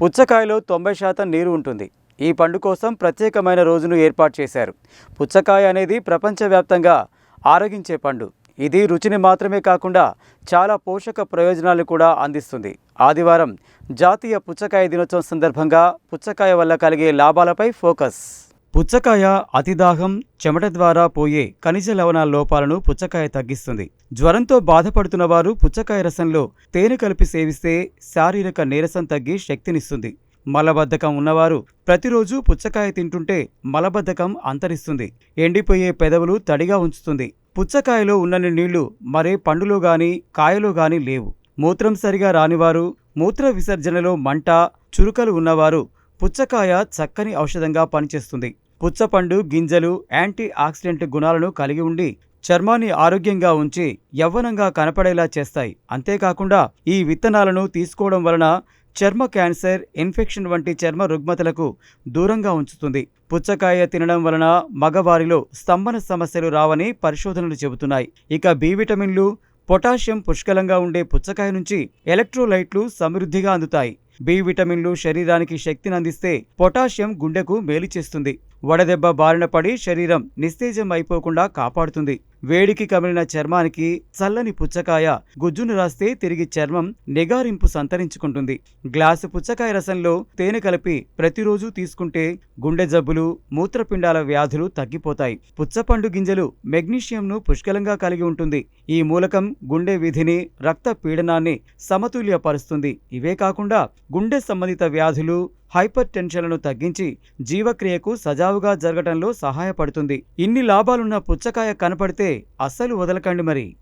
పుచ్చకాయలో 90% నీరు ఉంటుంది. ఈ పండు కోసం ప్రత్యేకమైన రోజును ఏర్పాటు చేశారు. పుచ్చకాయ అనేది ప్రపంచవ్యాప్తంగా ఆరగించే పండు. ఇది రుచిని మాత్రమే కాకుండా చాలా పోషక ప్రయోజనాలను కూడా అందిస్తుంది. ఆదివారం జాతీయ పుచ్చకాయ దినోత్సవం సందర్భంగా పుచ్చకాయ వల్ల కలిగే లాభాలపై ఫోకస్. పుచ్చకాయ అతిదాహం, చెమట ద్వారా పోయే ఖనిజ లవణాల లోపాలను పుచ్చకాయ తగ్గిస్తుంది. జ్వరంతో బాధపడుతున్న వారు పుచ్చకాయ రసంలో తేనె కలిపి సేవిస్తే శారీరక నీరసం తగ్గి శక్తినిస్తుంది. మలబద్ధకం ఉన్నవారు ప్రతిరోజు పుచ్చకాయ తింటుంటే మలబద్ధకం అంతరిస్తుంది. ఎండిపోయే పెదవులు తడిగా ఉంచుతుంది. పుచ్చకాయలో ఉన్నన్ని నీళ్లు మరే పండులో గాని కాయలో గాని లేవు. మూత్రం సరిగా రానివారు, మూత్ర విసర్జనలో మంట, చురుకలు ఉన్నవారు పుచ్చకాయ చక్కని ఔషధంగా పనిచేస్తుంది. పుచ్చపండు గింజలు యాంటీ ఆక్సిడెంట్ గుణాలను కలిగి ఉండి చర్మాన్ని ఆరోగ్యంగా ఉంచి యవ్వనంగా కనపడేలా చేస్తాయి. అంతేకాకుండా ఈ విత్తనాలను తీసుకోవడం వలన చర్మ క్యాన్సర్, ఇన్ఫెక్షన్ వంటి చర్మ రుగ్మతలకు దూరంగా ఉంచుతుంది. పుచ్చకాయ తినడం వలన మగవారిలో స్తంభన సమస్యలు రావని పరిశోధనలు చెబుతున్నాయి. ఇక బి విటమిన్లు, పొటాషియం పుష్కలంగా ఉండే పుచ్చకాయ నుంచి ఎలక్ట్రోలైట్లు సమృద్ధిగా అందుతాయి. బి విటమిన్లు శరీరానికి శక్తిని అందిస్తే పొటాషియం గుండెకు మేలు చేస్తుంది. వడదెబ్బ బారిన పడి శరీరం నిస్తేజం అయిపోకుండా కాపాడుతుంది. వేడికి కమిలిన చర్మానికి చల్లని పుచ్చకాయ గుజ్జును రాస్తే తిరిగి చర్మం నిగారింపు సంతరించుకుంటుంది. గ్లాసు పుచ్చకాయ రసంలో తేనె కలిపి ప్రతిరోజు తీసుకుంటే గుండె జబ్బులు, మూత్రపిండాల వ్యాధులు తగ్గిపోతాయి. పుచ్చపండు గింజలు మెగ్నీషియంను పుష్కలంగా కలిగి ఉంటుంది. ఈ మూలకం గుండె విధిని, రక్త పీడనాన్ని సమతుల్యపరుస్తుంది. ఇవే కాకుండా గుండె సంబంధిత వ్యాధులు, హైపర్ టెన్షన్లను తగ్గించి జీవక్రియకు సజావుగా జరగటంలో సహాయపడుతుంది. ఇన్ని లాభాలున్న పుచ్చకాయ కనపడితే అస్సలు వదలకండి మరి.